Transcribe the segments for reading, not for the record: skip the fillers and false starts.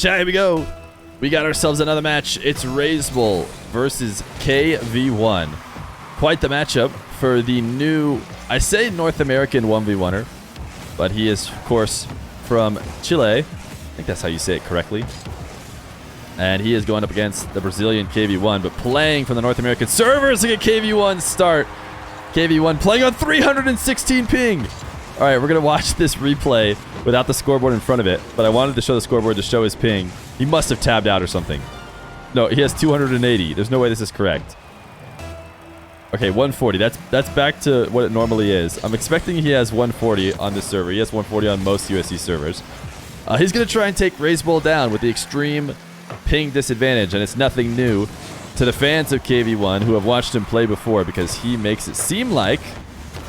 Chat, here we go. We got ourselves another match. It's Reysbull versus Kv1. Quite the matchup for the new, I say North American 1v1er, but he is, of course, from Chile. I think that's how you say it correctly. And he is going up against the Brazilian Kv1, but playing from the North American servers to get Kv1 start. Kv1 playing on 316 ping. All right, we're going to watch this replay without the scoreboard in front of it, but I wanted to show the scoreboard to show his ping. He must have tabbed out or something. No, he has 280. There's no way this is correct. Okay, 140. That's back to what it normally is. I'm expecting he has 140 on this server. He has 140 on most USC servers. He's going to try and take Reysbull down with the extreme ping disadvantage, and it's nothing new to the fans of Kv1 who have watched him play before, because he makes it seem like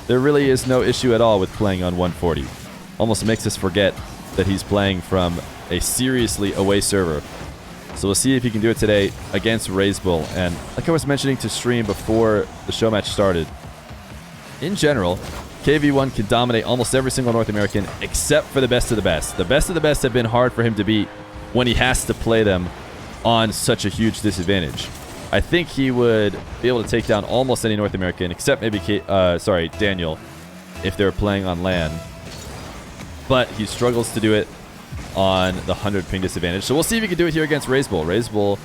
there really is no issue at all with playing on 140. Almost makes us forget that he's playing from a seriously away server. So we'll see if he can do it today against Reysbull. And like I was mentioning to stream before the show match started, in general, Kv1 can dominate almost every single North American except for the best of the best. The best of the best have been hard for him to beat when he has to play them on such a huge disadvantage. I think he would be able to take down almost any North American except maybe Daniel if they're playing on LAN. But he struggles to do it on the 100 ping disadvantage. So we'll see if he can do it here against Reysbull. Reysbull,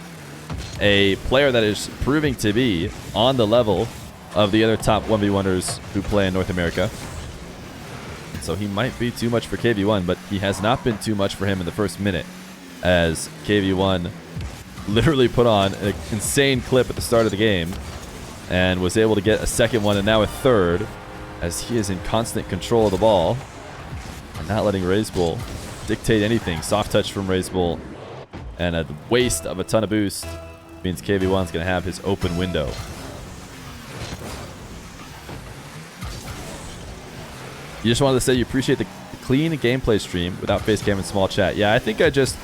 a player that is proving to be on the level of the other top 1v1ers who play in North America. So he might be too much for Kv1, but he has not been too much for him in the first minute, as Kv1 literally put on an insane clip at the start of the game and was able to get a second one and now a third, as he is in constant control of the ball and not letting Reysbull dictate anything. Soft touch from Reysbull and a waste of a ton of boost means Kv1's going to have his open window. You just wanted to say you appreciate the clean gameplay stream without face cam and small chat. Yeah, I think I just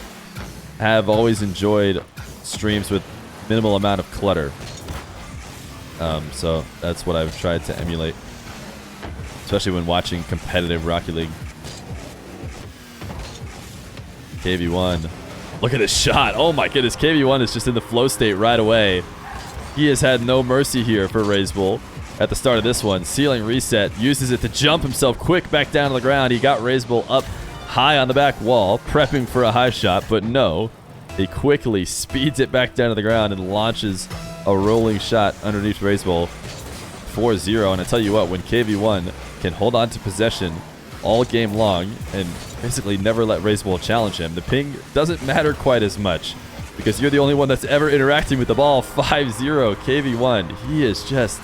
have always enjoyed streams with minimal amount of clutter. So that's what I've tried to emulate, especially when watching competitive Rocket League. Kv1, look at this shot. Oh my goodness, Kv1 is just in the flow state right away. He has had no mercy here for Reysbull at the start of this one. Ceiling reset, uses it to jump himself quick back down to the ground. He got Reysbull up high on the back wall, prepping for a high shot, but no. He quickly speeds it back down to the ground and launches a rolling shot underneath Reysbull. 4-0, and I tell you what, when Kv1 can hold on to possession all game long and basically never let Reysbull challenge him, the ping doesn't matter quite as much because you're the only one that's ever interacting with the ball. 5-0, Kv1. He is just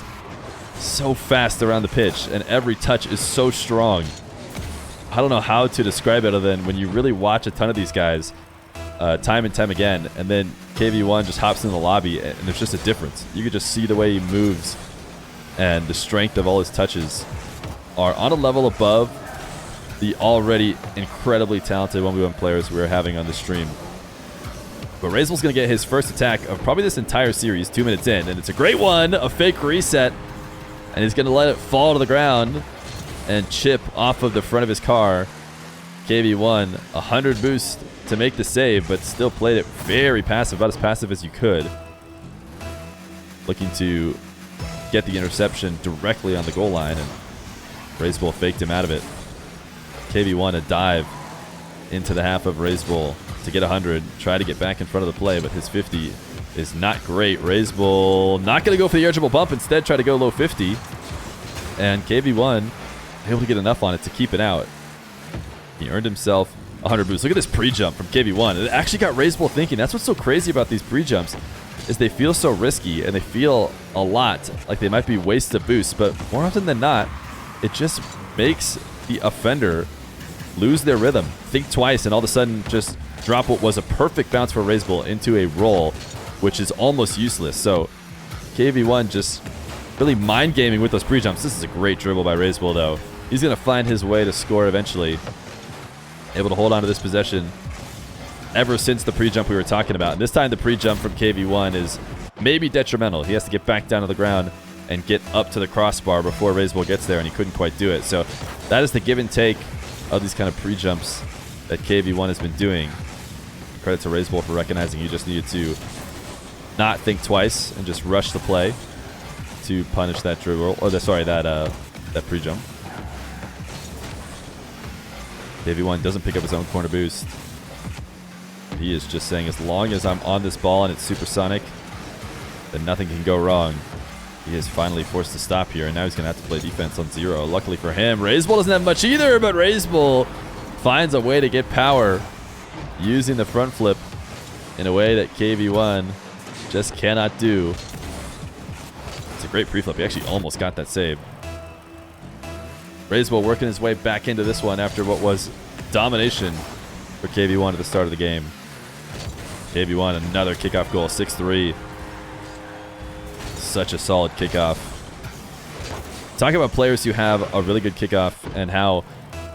so fast around the pitch, and every touch is so strong. I don't know how to describe it other than when you really watch a ton of these guys time and time again, and then Kv1 just hops in the lobby, and there's just a difference. You could just see the way he moves, and the strength of all his touches are on a level above the already incredibly talented 1v1 players we're having on the stream. But Reysbull's going to get his first attack of probably this entire series 2 minutes in, and it's a great one, a fake reset, and he's going to let it fall to the ground and chip off of the front of his car. Kv1, 100 boost to make the save, but still played it very passive, about as passive as you could. Looking to get the interception directly on the goal line, and Reysbull faked him out of it. Kv1 a dive into the half of Reysbull to get 100, try to get back in front of the play, but his 50 is not great. Reysbull not going to go for the air dribble bump, instead try to go low 50, and Kv1 able to get enough on it to keep it out. He earned himself 100 boost. Look at this pre-jump from Kv1. It actually got Reysbull thinking. That's what's so crazy about these pre-jumps, is they feel so risky and they feel a lot like they might be waste of boost, but more often than not, it just makes the offender lose their rhythm, think twice, and all of a sudden just drop what was a perfect bounce for Reysbull into a roll, which is almost useless. So Kv1 just really mind gaming with those pre-jumps. This is a great dribble by Reysbull, though. He's going to find his way to score eventually. Able to hold on to this possession ever since the pre-jump we were talking about. And this time the pre-jump from Kv1 is maybe detrimental. He has to get back down to the ground and get up to the crossbar before Reysbull gets there, and he couldn't quite do it. So that is the give and take of these kind of pre-jumps that Kv1 has been doing. Credit to Reysbull for recognizing he just needed to not think twice and just rush the play to punish that dribble. Or that pre-jump. Kv1 doesn't pick up his own corner boost. He is just saying, as long as I'm on this ball and it's supersonic, then nothing can go wrong. He is finally forced to stop here, and now he's going to have to play defense on 0. Luckily for him, Reysbull doesn't have much either, but Reysbull finds a way to get power using the front flip in a way that Kv1 just cannot do. It's a great pre-flip. He actually almost got that save. Reysbull working his way back into this one after what was domination for Kv1 at the start of the game. Kv1, another kickoff goal, 6-3. Such a solid kickoff. Talk about players who have a really good kickoff and how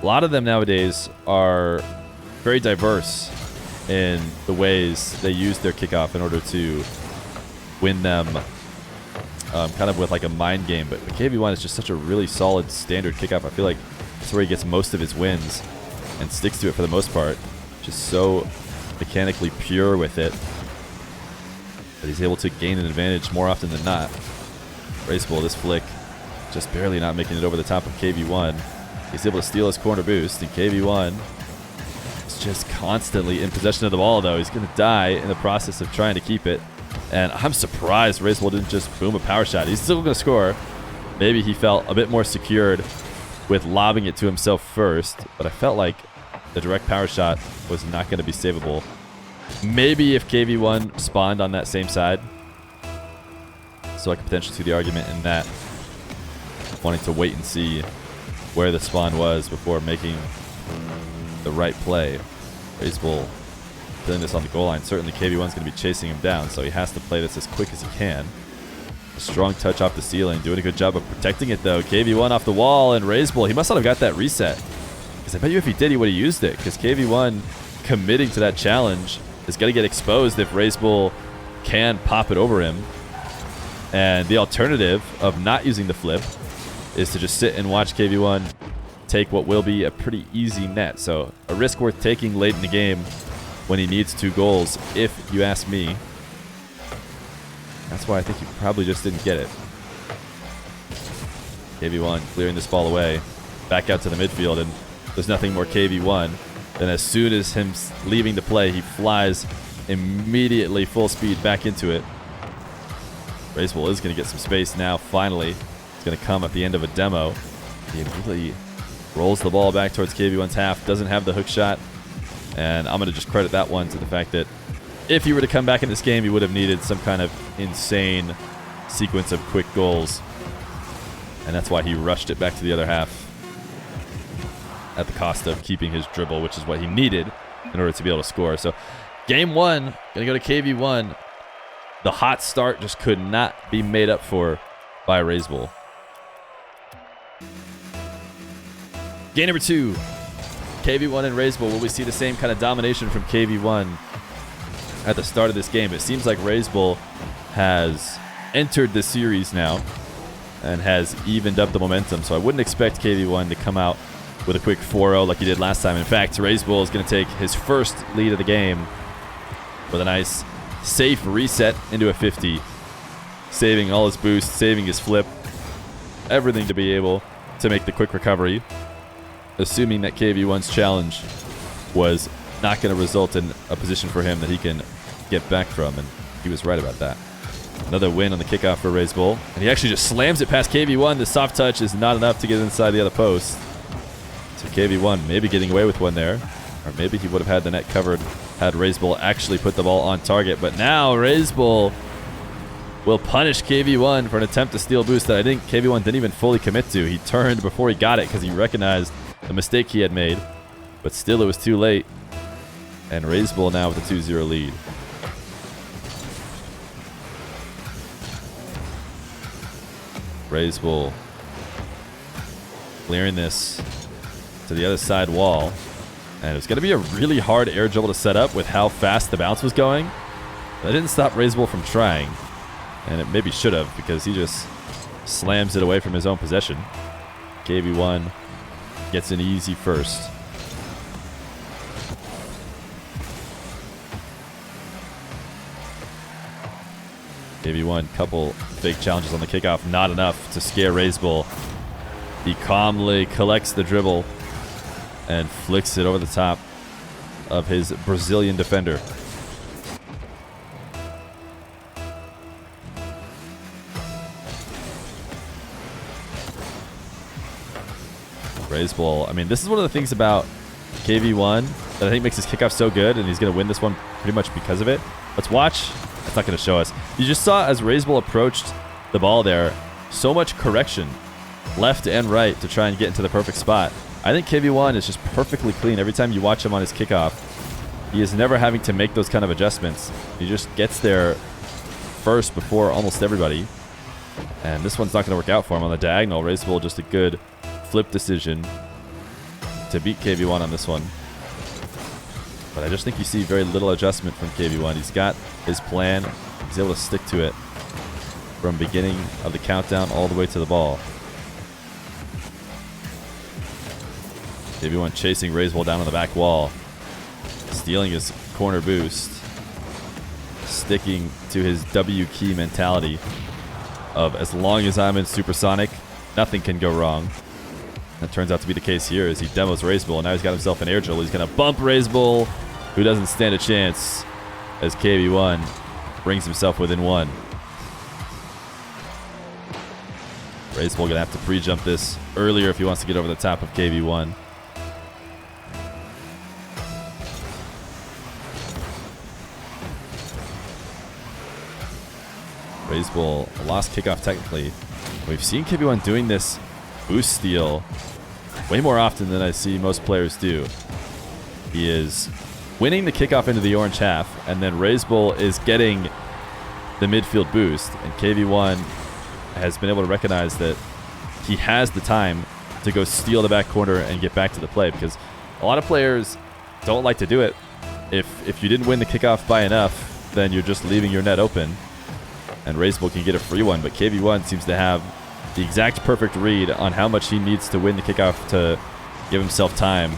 a lot of them nowadays are very diverse in the ways they use their kickoff in order to win them, kind of with like a mind game. But Kv1 is just such a really solid standard kickoff. I feel like that's where he gets most of his wins and sticks to it for the most part. Just so mechanically pure with it that he's able to gain an advantage more often than not. Reysbull, this flick, just barely not making it over the top of Kv1. He's able to steal his corner boost, and Kv1 is just constantly in possession of the ball, though. He's going to die in the process of trying to keep it. And I'm surprised Reysbull didn't just boom a power shot. He's still going to score. Maybe he felt a bit more secured with lobbing it to himself first, but I felt like the direct power shot was not going to be savable. Maybe if Kv1 spawned on that same side. So I could potentially see the argument in that. Wanting to wait and see where the spawn was before making the right play. Reysbull doing this on the goal line. Certainly Kv1's going to be chasing him down, so he has to play this as quick as he can. A strong touch off the ceiling. Doing a good job of protecting it, though. Kv1 off the wall, and Reysbull, he must not have got that reset. Because I bet you if he did, he would have used it. Because Kv1 committing to that challenge is going to get exposed if Reysbull can pop it over him. And the alternative of not using the flip is to just sit and watch Kv1 take what will be a pretty easy net. So a risk worth taking late in the game when he needs 2 goals, if you ask me. That's why I think he probably just didn't get it. Kv1 clearing this ball away. Back out to the midfield, and there's nothing more Kv1 than as soon as him leaving the play, he flies immediately full speed back into it. Reysbull is going to get some space now, finally. It's going to come at the end of a demo. He really rolls the ball back towards Kv1's half, doesn't have the hook shot. And I'm going to just credit that one to the fact that if he were to come back in this game, he would have needed some kind of insane sequence of quick goals. And that's why he rushed it back to the other half at the cost of keeping his dribble, which is what he needed in order to be able to score. So game 1, going to go to Kv1. The hot start just could not be made up for by Reysbull. Game number 2. Kv1 and Reysbull. Will we see the same kind of domination from Kv1 at the start of this game? It seems like Reysbull has entered the series now and has evened up the momentum. So I wouldn't expect Kv1 to come out with a quick 4-0 like he did last time. In fact, Reysbull is going to take his first lead of the game with a nice safe reset into a 50. Saving all his boost, saving his flip, everything to be able to make the quick recovery. Assuming that Kv1's challenge was not going to result in a position for him that he can get back from, and he was right about that. Another win on the kickoff for Reysbull, and he actually just slams it past Kv1. The soft touch is not enough to get inside the other post. So Kv1 maybe getting away with one there, or maybe he would have had the net covered had Reysbull actually put the ball on target. But now Reysbull will punish Kv1 for an attempt to steal boost that I think Kv1 didn't even fully commit to. He turned before he got it because he recognized the mistake he had made, but still it was too late. And Reysbull now with a 2-0 lead. Reysbull clearing this to the other side wall. And it's going to be a really hard air dribble to set up with how fast the bounce was going. That didn't stop Reysbull from trying. And it maybe should have, because he just slams it away from his own possession. Kv1 gets an easy first. Kv1, couple fake challenges on the kickoff, not enough to scare Reysbull. He calmly collects the dribble and flicks it over the top of his Brazilian defender. Reysbull, I mean, this is one of the things about Kv1 that I think makes his kickoff so good, and he's going to win this one pretty much because of it. Let's watch. It's not going to show us. You just saw as Reysbull approached the ball there, so much correction left and right to try and get into the perfect spot. I think Kv1 is just perfectly clean. Every time you watch him on his kickoff, he is never having to make those kind of adjustments. He just gets there first before almost everybody. And this one's not going to work out for him on the diagonal. Reysbull just a good flip decision to beat Kv1 on this one. But I just think you see very little adjustment from Kv1. He's got his plan. He's able to stick to it from beginning of the countdown all the way to the ball. Kv1 chasing Reysbull down on the back wall, stealing his corner boost, sticking to his W key mentality of as long as I'm in supersonic, nothing can go wrong. That turns out to be the case here as he demos Reysbull. Now he's got himself an air dribble. He's going to bump Reysbull, who doesn't stand a chance as Kv1 brings himself within one. Reysbull going to have to pre-jump this earlier if he wants to get over the top of Kv1. Reysbull lost kickoff technically. We've seen Kv1 doing this boost steal way more often than I see most players do. He is winning the kickoff into the orange half, and then Reysbull is getting the midfield boost, and Kv1 has been able to recognize that he has the time to go steal the back corner and get back to the play, because a lot of players don't like to do it. If you didn't win the kickoff by enough, then you're just leaving your net open, and Reysbull can get a free one, but Kv1 seems to have the exact perfect read on how much he needs to win the kickoff to give himself time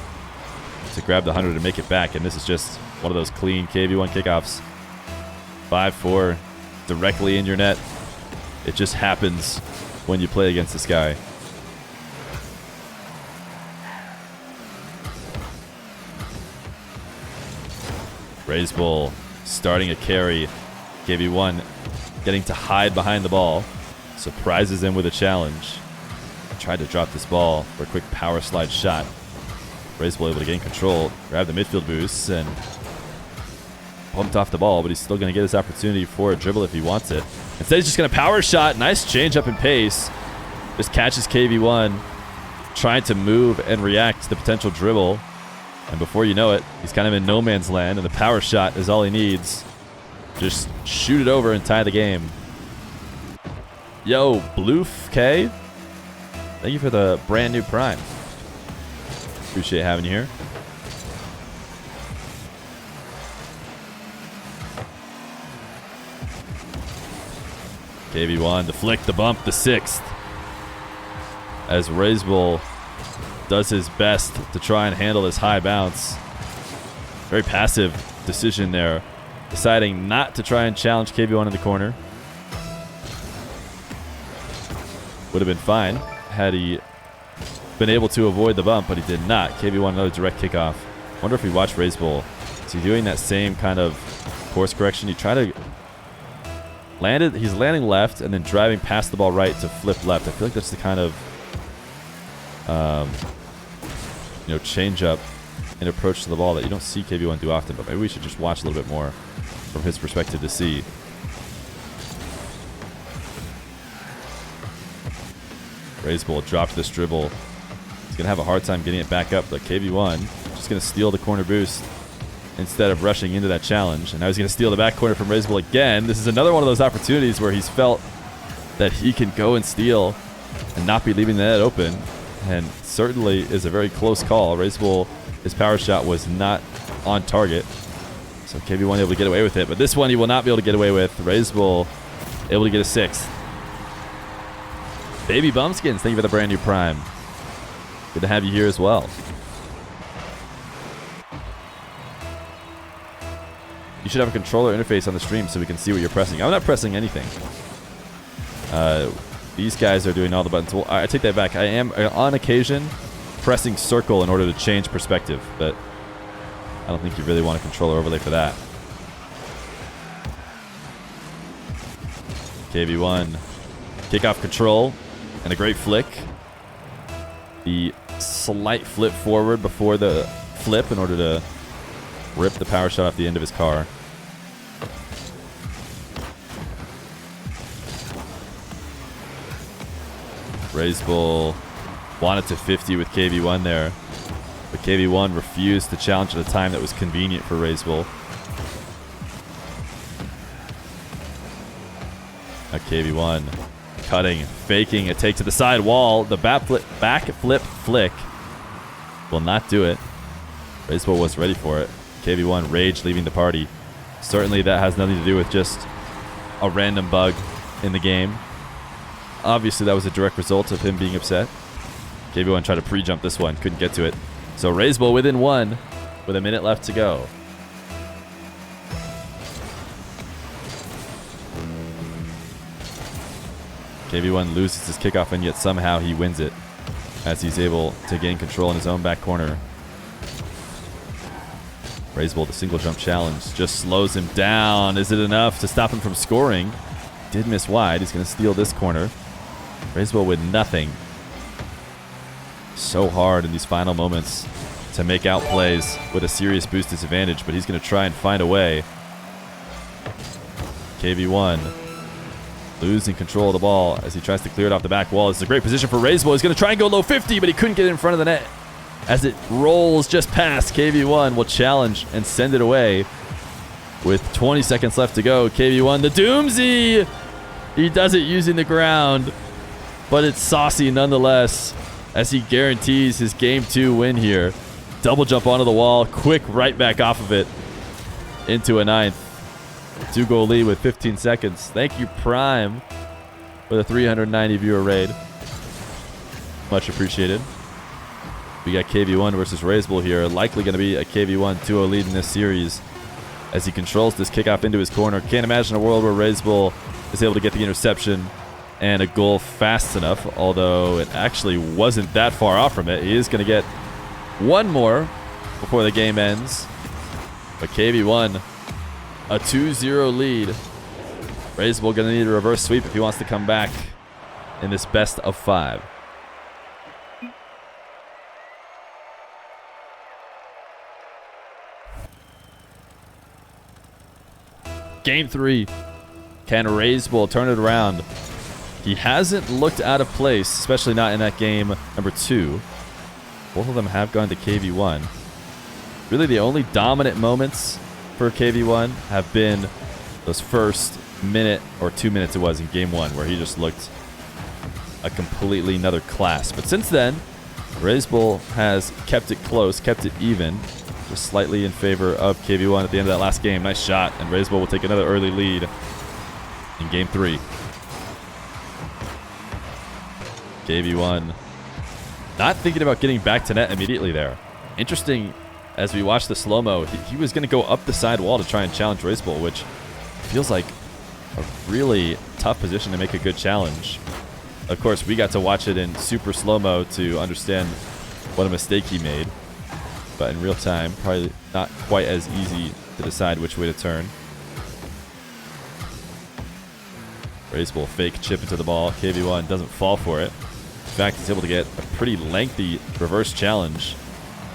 to grab the 100 and make it back. And this is just one of those clean Kv1 kickoffs. 5-4 directly in your net. It just happens when you play against this guy. Reysbull starting a carry. Kv1 getting to hide behind the ball. Surprises him with a challenge. Tried to drop this ball for a quick power slide shot. Reysbull able to gain control, grab the midfield boost, and bumped off the ball, but he's still going to get his opportunity for a dribble if he wants it. Instead, he's just going to power shot. Nice change up in pace. Just catches Kv1 trying to move and react to the potential dribble. And before you know it, he's kind of in no man's land, and the power shot is all he needs. Just shoot it over and tie the game. Yo, Bloof K, thank you for the brand new Prime. Appreciate having you here. Kv1 to flick the bump, the 6th. As Reysbull does his best to try and handle this high bounce. Very passive decision there. Deciding not to try and challenge Kv1 in the corner. Would have been fine had he been able to avoid the bump, but he did not. Kv1 another direct kickoff. Wonder if we watch Reysbull. Is he doing that same kind of course correction? He tried to landed. He's landing left and then driving past the ball right to flip left. I feel like that's the kind of change up and approach to the ball that you don't see Kv1 do often. But maybe we should just watch a little bit more from his perspective to see. Reysbull dropped this dribble. He's going to have a hard time getting it back up, but Kv1 just going to steal the corner boost instead of rushing into that challenge. And now he's going to steal the back corner from Reysbull again. This is another one of those opportunities where he's felt that he can go and steal and not be leaving the net open. And certainly is a very close call. Reysbull, his power shot was not on target. So Kv1 able to get away with it. But this one he will not be able to get away with. Reysbull able to get a 6th. Baby Bumpskins, thank you for the brand new Prime. Good to have you here as well. You should have a controller interface on the stream so we can see what you're pressing. I'm not pressing anything. These guys are doing all the buttons. Well, I take that back. I am, on occasion, pressing circle in order to change perspective, but I don't think you really want a controller overlay for that. Kv1, kickoff control, and a great flick. The slight flip forward before the flip in order to rip the power shot off the end of his car. Reysbull wanted to 50 with Kv1 there, but Kv1 refused to challenge at a time that was convenient for Reysbull. Now Kv1 cutting, faking a take to the side wall. The back flip flick will not do it. Reysbull was ready for it. Kv1 rage leaving the party. Certainly that has nothing to do with just a random bug in the game. Obviously that was a direct result of him being upset. Kv1 tried to pre-jump this one, couldn't get to it. So Reysbull within one with a minute left to go. Kv1 loses his kickoff, and yet somehow he wins it as he's able to gain control in his own back corner. Reysbull, the single jump challenge, just slows him down. Is it enough to stop him from scoring? Did miss wide. He's going to steal this corner. Reysbull with nothing. So hard in these final moments to make out plays with a serious boost disadvantage, but he's going to try and find a way. Kv1 losing control of the ball as he tries to clear it off the back wall. This is a great position for Reysbull. He's going to try and go low 50, but he couldn't get in front of the net. As it rolls just past, Kv1 will challenge and send it away with 20 seconds left to go. Kv1, the doomsy! He does it using the ground, but it's saucy nonetheless as he guarantees his Game 2 win here. Double jump onto the wall, quick right back off of it into a ninth. 2-goal lead with 15 seconds. Thank you, Prime, for the 390 viewer raid. Much appreciated. We got Kv1 versus Reysbull here. Likely going to be a Kv1 2-0 lead in this series as he controls this kickoff into his corner. Can't imagine a world where Reysbull is able to get the interception and a goal fast enough, although it actually wasn't that far off from it. He is going to get one more before the game ends. But Kv1, a 2-0 lead. Reysbull going to need a reverse sweep if he wants to come back in this best of 5. Game 3. Can Reysbull turn it around? He hasn't looked out of place, especially not in that game number 2. Both of them have gone to Kv1. Really the only dominant moments for Kv1 have been those first minute or 2 minutes it was in game 1, where he just looked a completely another class. But since then, Reysbull has kept it close, kept it even, just slightly in favor of Kv1 at the end of that last game. Nice shot, and Reysbull will take another early lead in game 3. Kv1 not thinking about getting back to net immediately there. Interesting, as we watch the slow-mo, he was going to go up the side wall to try and challenge Reysbull, which feels like a really tough position to make a good challenge. Of course, we got to watch it in super slow-mo to understand what a mistake he made. But in real time, probably not quite as easy to decide which way to turn. Reysbull fake chip into the ball. Kv1 doesn't fall for it. In fact, he's able to get a pretty lengthy reverse challenge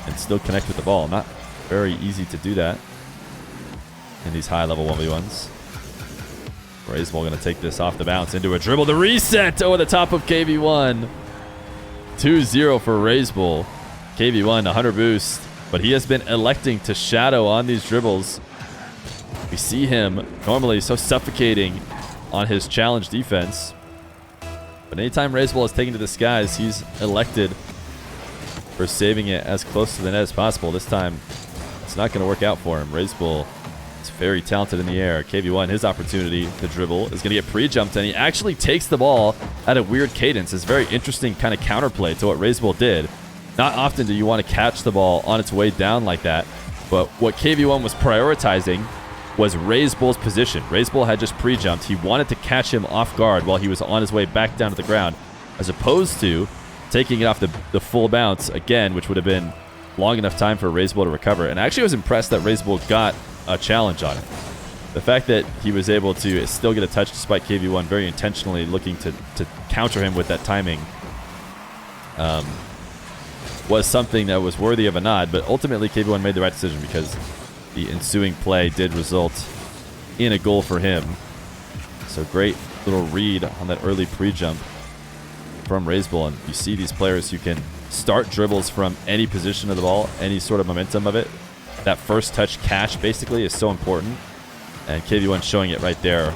and still connect with the ball. Not very easy to do that in these high-level 1v1s. Reysbull going to take this off the bounce into a dribble. The reset over the top of Kv1. 2-0 for Reysbull. Kv1, 100 boost, but he has been electing to shadow on these dribbles. We see him normally so suffocating on his challenge defense. But anytime Reysbull is taken to the skies, he's elected for saving it as close to the net as possible. This time, it's not going to work out for him. Reysbull is very talented in the air. Kv1, his opportunity to dribble is going to get pre-jumped, and he actually takes the ball at a weird cadence. It's a very interesting kind of counterplay to what Reysbull did. Not often do you want to catch the ball on its way down like that, but what Kv1 was prioritizing was Reysbull's position. Reysbull had just pre-jumped. He wanted to catch him off guard while he was on his way back down to the ground, as opposed to taking it off the full bounce again, which would have been long enough time for Reysbull to recover. And I actually was impressed that Reysbull got a challenge on it. The fact that he was able to still get a touch despite Kv1 very intentionally looking to counter him with that timing was something that was worthy of a nod. But ultimately, Kv1 made the right decision because the ensuing play did result in a goal for him. So great little read on that early pre-jump from Reysbull. And you see these players who can start dribbles from any position of the ball, any sort of momentum of it. That first touch catch basically is so important. And Kv1 showing it right there.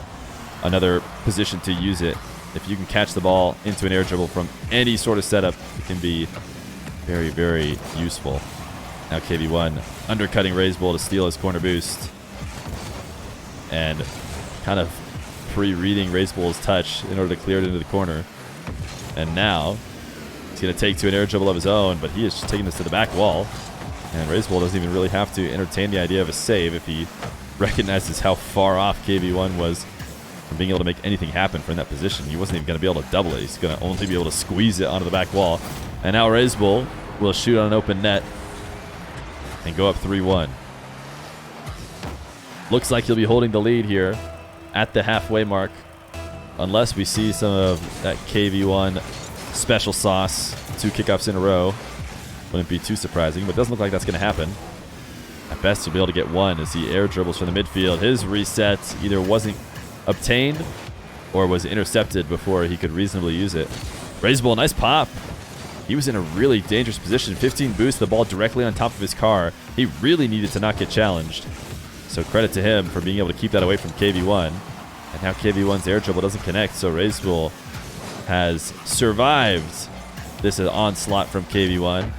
Another position to use it. If you can catch the ball into an air dribble from any sort of setup, it can be very, very useful. Now Kv1 undercutting Reysbull to steal his corner boost. And kind of pre-reading Reysbull's touch in order to clear it into the corner. And now he's going to take to an air dribble of his own, but he is just taking this to the back wall. And Reysbull doesn't even really have to entertain the idea of a save if he recognizes how far off Kv1 was from being able to make anything happen from that position. He wasn't even going to be able to double it. He's going to only be able to squeeze it onto the back wall. And now Reysbull will shoot on an open net and go up 3-1. Looks like he'll be holding the lead here at the halfway mark, unless we see some of that Kv1 special sauce, 2 kickoffs in a row. Wouldn't be too surprising, but it doesn't look like that's going to happen. At best, he'll be able to get one as he air dribbles from the midfield. His reset either wasn't obtained or was intercepted before he could reasonably use it. Reysbull, nice pop. He was in a really dangerous position. 15 boost, the ball directly on top of his car. He really needed to not get challenged. So credit to him for being able to keep that away from Kv1. And now Kv1's air dribble doesn't connect, so Reysbull has survived this onslaught from Kv1.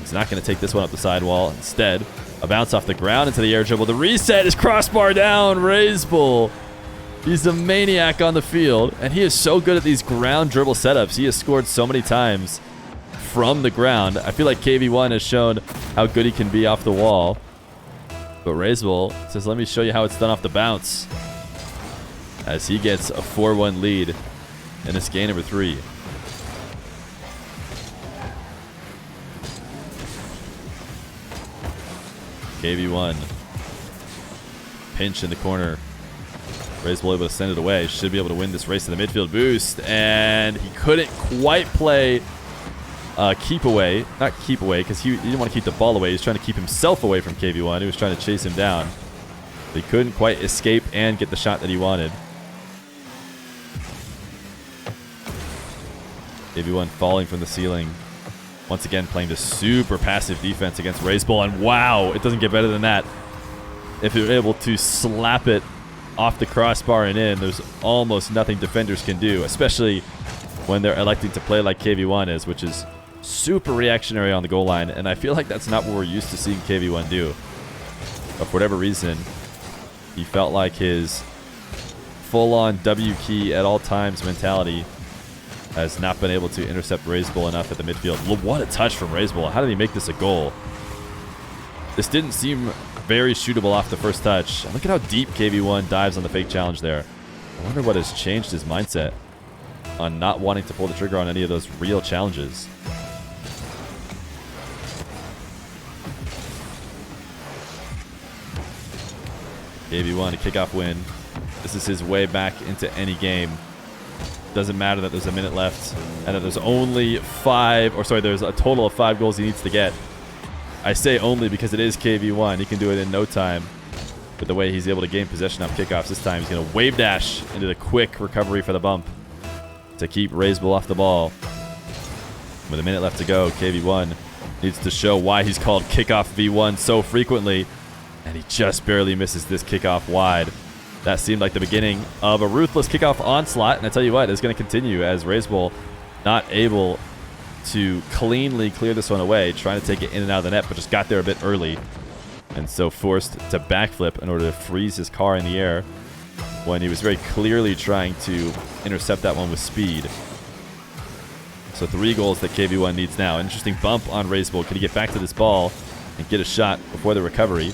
He's not going to take this one up the sidewall. Instead, a bounce off the ground into the air dribble. The reset is crossbar down. Reysbull. He's a maniac on the field, and he is so good at these ground dribble setups. He has scored so many times from the ground. I feel like Kv1 has shown how good he can be off the wall. But Reysbull says, let me show you how it's done off the bounce, as he gets a 4-1 lead in this game number 3. Kv1. Pinch in the corner. Reysbull able to send it away. Should be able to win this race to the midfield boost. And he couldn't quite play keep away. Not keep away, because he didn't want to keep the ball away. He was trying to keep himself away from Kv1. He was trying to chase him down. But he couldn't quite escape and get the shot that he wanted. Kv1 falling from the ceiling. Once again, playing the super passive defense against Reysbull. And wow, it doesn't get better than that. If you're able to slap it off the crossbar and in, there's almost nothing defenders can do, especially when they're electing to play like Kv1 is, which is super reactionary on the goal line. And I feel like that's not what we're used to seeing Kv1 do. But for whatever reason, he felt like his full-on W key at all times mentality has not been able to intercept Reysbull enough at the midfield. What a touch from Reysbull. How did he make this a goal? This didn't seem very shootable off the first touch. Look at how deep Kv1 dives on the fake challenge there. I wonder what has changed his mindset on not wanting to pull the trigger on any of those real challenges. Kv1, a kickoff win. This is his way back into any game. Doesn't matter that there's a minute left and that there's only there's a total of 5 goals he needs to get. I say only because it is Kv1. He can do it in no time with the way he's able to gain possession off kickoffs. This time he's going to wave dash into the quick recovery for the bump to keep Reysbull off the ball. With a minute left to go, Kv1 needs to show why he's called kickoff V1 so frequently, and he just barely misses this kickoff wide. That seemed like the beginning of a ruthless kickoff onslaught, and I tell you what, it's going to continue as Reysbull not able to cleanly clear this one away, trying to take it in and out of the net, but just got there a bit early, and so forced to backflip in order to freeze his car in the air when he was very clearly trying to intercept that one with speed. So 3 goals that Kv1 needs now. An interesting bump on Reysbull. Can he get back to this ball and get a shot before the recovery?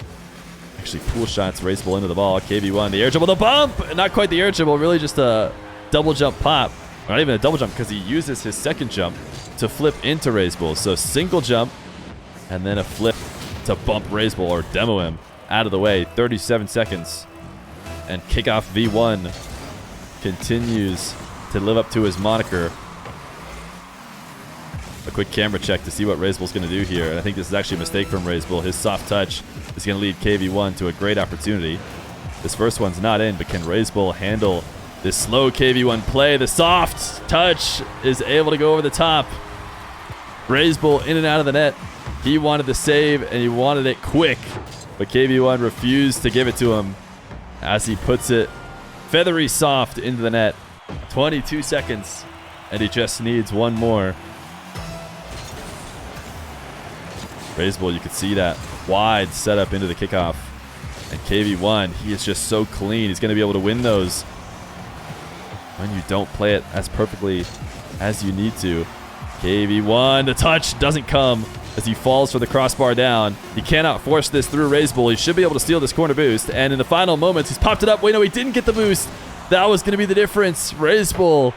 Actually, pool shots Reysbull into the ball. Kv1, the air dribble, the bump! Not quite the air dribble, really just a double jump pop. Not even a double jump because he uses his second jump to flip into Reysbull. So single jump and then a flip to bump Reysbull or demo him out of the way. 37 seconds. And kickoff V1 continues to live up to his moniker. A quick camera check to see what Reysbull's going to do here. And I think this is actually a mistake from Reysbull. His soft touch is going to lead Kv1 to a great opportunity. This first one's not in, but can Reysbull handle this slow Kv1 play? The soft touch is able to go over the top. Reysbull in and out of the net. He wanted the save, and he wanted it quick. But Kv1 refused to give it to him as he puts it feathery soft into the net. 22 seconds, and he just needs one more. Reysbull, you could see that wide setup into the kickoff. And Kv1, he is just so clean. He's going to be able to win those when you don't play it as perfectly as you need to. Kv1, the touch doesn't come as he falls for the crossbar down. He cannot force this through Reysbull. He should be able to steal this corner boost. And in the final moments, he's popped it up. Wait, no, he didn't get the boost. That was going to be the difference. Reysbull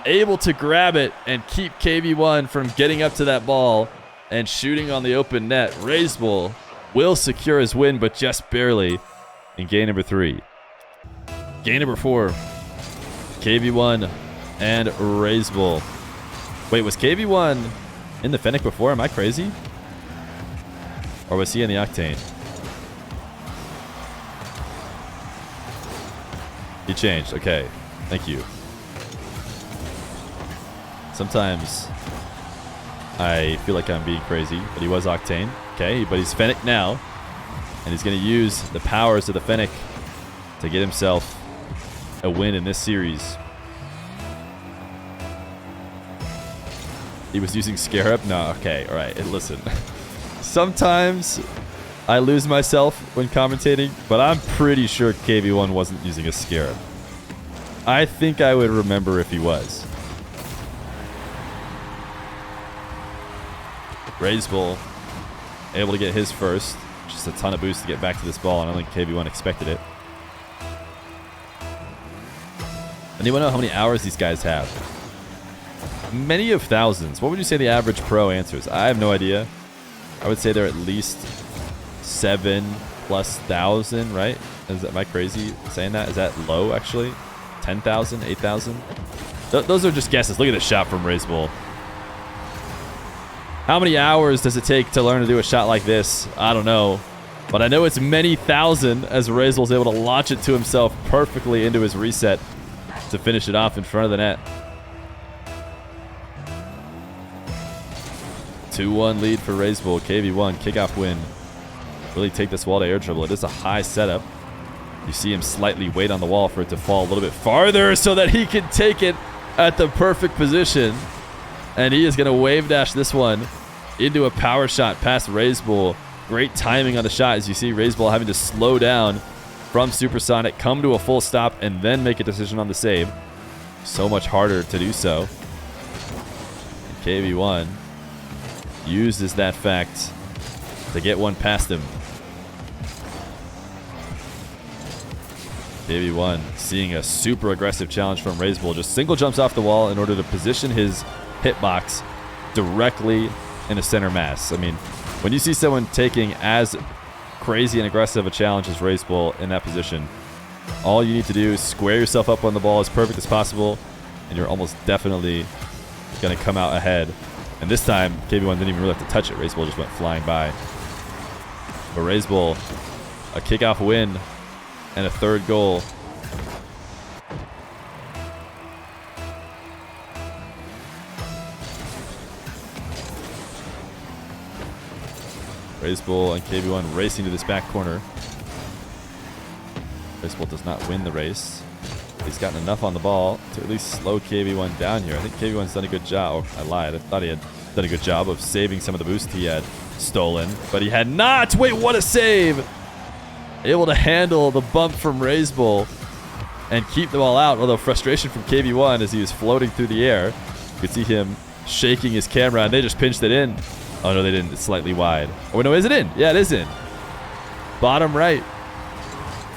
able to grab it and keep Kv1 from getting up to that ball and shooting on the open net. Reysbull will secure his win, but just barely in game number 3. Game number 4, Kv1 and Reysbull. Wait, was Kv1 in the Fennec before? Am I crazy? Or was he in the Octane? He changed. Okay. Thank you. Sometimes I feel like I'm being crazy, but he was Octane. Okay, but he's Fennec now. And he's going to use the powers of the Fennec to get himself a win in this series. He was using Scarab? No, okay, alright. Listen, sometimes I lose myself when commentating, but I'm pretty sure Kv1 wasn't using a Scarab. I think I would remember if he was. Reysbull able to get his first. Just a ton of boost to get back to this ball, and I don't think Kv1 expected it. Anyone know how many hours these guys have? Many of thousands. What would you say the average pro answers? I have no idea. I would say they're at least 7,000+, right? Am I crazy saying that? Is that low, actually? 10,000? 8,000? Those are just guesses. Look at this shot from Reysbull. How many hours does it take to learn to do a shot like this? I don't know. But I know it's many thousand as Reysbull's able to launch it to himself perfectly into his reset to finish it off in front of the net. 2-1 lead for Reysbull. Kv1 kickoff win. Really take this wall to air dribble. It is a high setup. You see him slightly wait on the wall for it to fall a little bit farther so that he can take it at the perfect position. And he is going to wave dash this one into a power shot past Reysbull. Great timing on the shot as you see Reysbull having to slow down from supersonic, come to a full stop, and then make a decision on the save. So much harder to do so. And Kv1 uses that fact to get one past him. Kv1 seeing a super aggressive challenge from Reysbull. Just single jumps off the wall in order to position his hitbox directly in a center mass. I mean, when you see someone taking as crazy and aggressive a challenge as Reysbull in that position, all you need to do is square yourself up on the ball as perfect as possible, and you're almost definitely going to come out ahead. And this time, Kv1 didn't even really have to touch it. Reysbull just went flying by. But Reysbull, a kickoff win and a third goal. Reysbull and Kv1 racing to this back corner. Reysbull does not win the race. He's gotten enough on the ball to at least slow Kv1 down here. I think Kv1's done a good job. Oh, I lied. I thought he had done a good job of saving some of the boost he had stolen, but he had not. Wait, what a save! Able to handle the bump from Reysbull and keep the ball out, although frustration from Kv1 as he was floating through the air. You could see him shaking his camera, and they just pinched it in. Oh, no, they didn't. It's slightly wide. Oh, no, is it in? Yeah, it is in. Bottom right.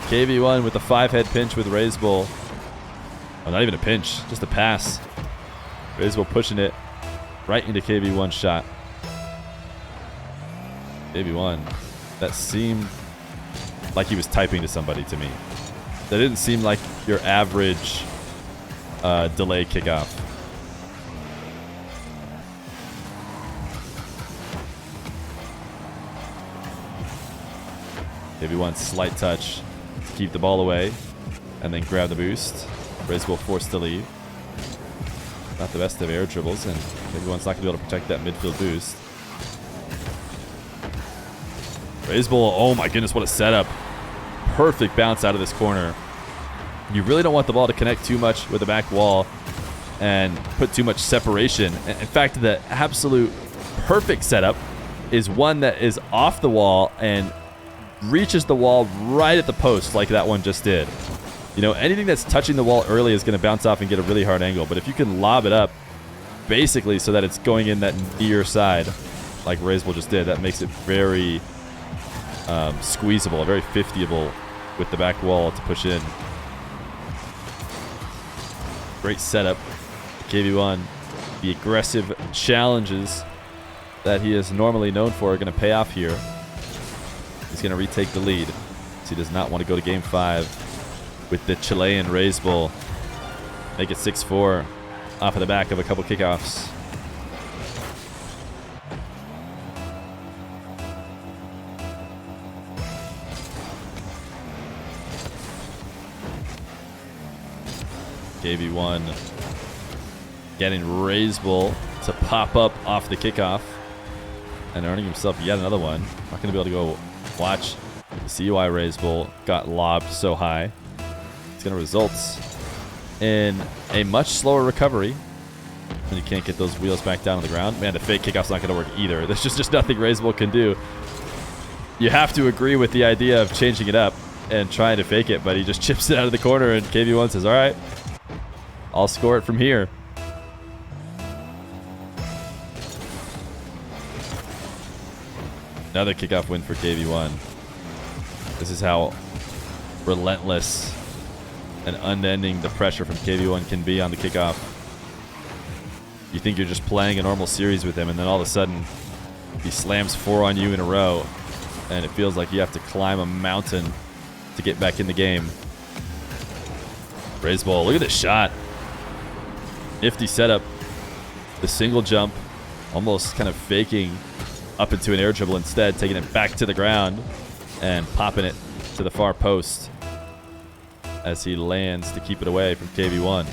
Kv1 with the 5-head pinch with Reysbull. Oh, not even a pinch, just a pass. Reysbull pushing it right into Kv1's shot. Kv1, that seemed like he was typing to somebody to me. That didn't seem like your average delay kickoff. Kv1 slight touch to keep the ball away and then grab the boost. Reysbull forced to leave. Not the best of air dribbles, and Kv1's not going to be able to protect that midfield boost. Reysbull, oh my goodness, what a setup. Perfect bounce out of this corner. You really don't want the ball to connect too much with the back wall and put too much separation. In fact, the absolute perfect setup is one that is off the wall and reaches the wall right at the post like that one just did. You know, anything that's touching the wall early is going to bounce off and get a really hard angle. But if you can lob it up basically so that it's going in that near side like Reysbull just did, that makes it very squeezable, very 50able with the back wall to push in. Great setup. Kv1, the aggressive challenges that he is normally known for are going to pay off here. He's going to retake the lead. So he does not want to go to game 5 with the Chilean Reysbull. Make it 6-4 off of the back of a couple kickoffs. Kv1 getting Reysbull to pop up off the kickoff and earning himself yet another one. Not going to be able to go watch to see why Reysbull got lobbed so high. It's going to result in a much slower recovery when you can't get those wheels back down on the ground. Man, the fake kickoff's not going to work either. There's just nothing Reysbull can do. You have to agree with the idea of changing it up and trying to fake it, but he just chips it out of the corner, and Kv1 says, all right, I'll score it from here. Another kickoff win for Kv1. This is how relentless and unending the pressure from Kv1 can be on the kickoff. You think you're just playing a normal series with him, and then all of a sudden he slams 4 on you in a row, and it feels like you have to climb a mountain to get back in the game. Reysbull, look at this shot. Nifty setup. The single jump, almost kind of faking up into an air dribble instead, taking it back to the ground and popping it to the far post as he lands to keep it away from Kv1.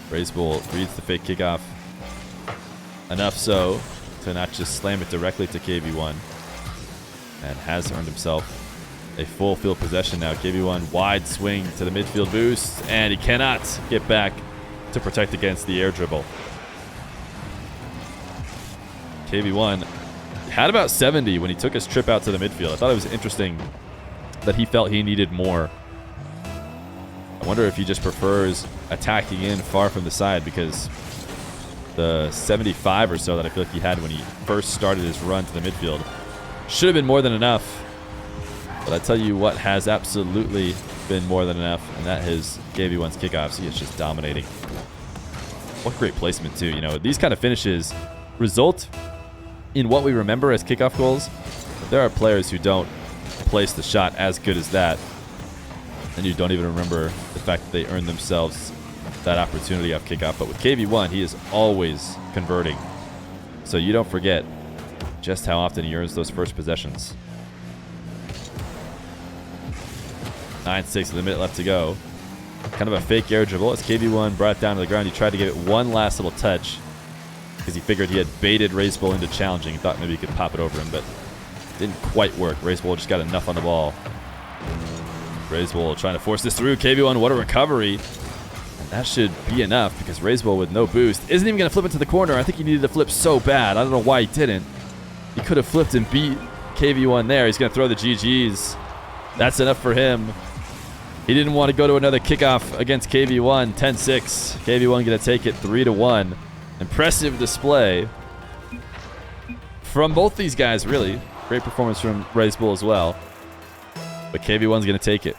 Reysbull reads the fake kickoff enough so to not just slam it directly to Kv1, and has earned himself a full field possession now. Kv1 wide swing to the midfield boost, and he cannot get back to protect against the air dribble. Kv1 had about 70 when he took his trip out to the midfield. I thought it was interesting that he felt he needed more. I wonder if he just prefers attacking in far from the side, because the 75 or so that I feel like he had when he first started his run to the midfield should have been more than enough. But I tell you what has absolutely been more than enough, and that is Kv1's kickoffs. He is just dominating. What great placement too. You know, these kind of finishes result in what we remember as kickoff goals. There are players who don't place the shot as good as that, and you don't even remember the fact that they earned themselves that opportunity off kickoff. But with Kv1, he is always converting, so you don't forget just how often he earns those first possessions. 9-6 with a minute left to go. Kind of a fake air dribble as Kv1 brought it down to the ground. He tried to give it one last little touch because he figured he had baited Reysbull into challenging. He thought maybe he could pop it over him, but it didn't quite work. Reysbull just got enough on the ball. Reysbull trying to force this through. Kv1, what a recovery. And that should be enough, because Reysbull with no boost isn't even going to flip into the corner. I think he needed to flip so bad. I don't know why he didn't. He could have flipped and beat Kv1 there. He's going to throw the GGs. That's enough for him. He didn't want to go to another kickoff against Kv1. 10-6. Kv1 going to take it 3-1. Impressive display from both these guys, really. Great performance from Reysbull as well. But Kv1's going to take it.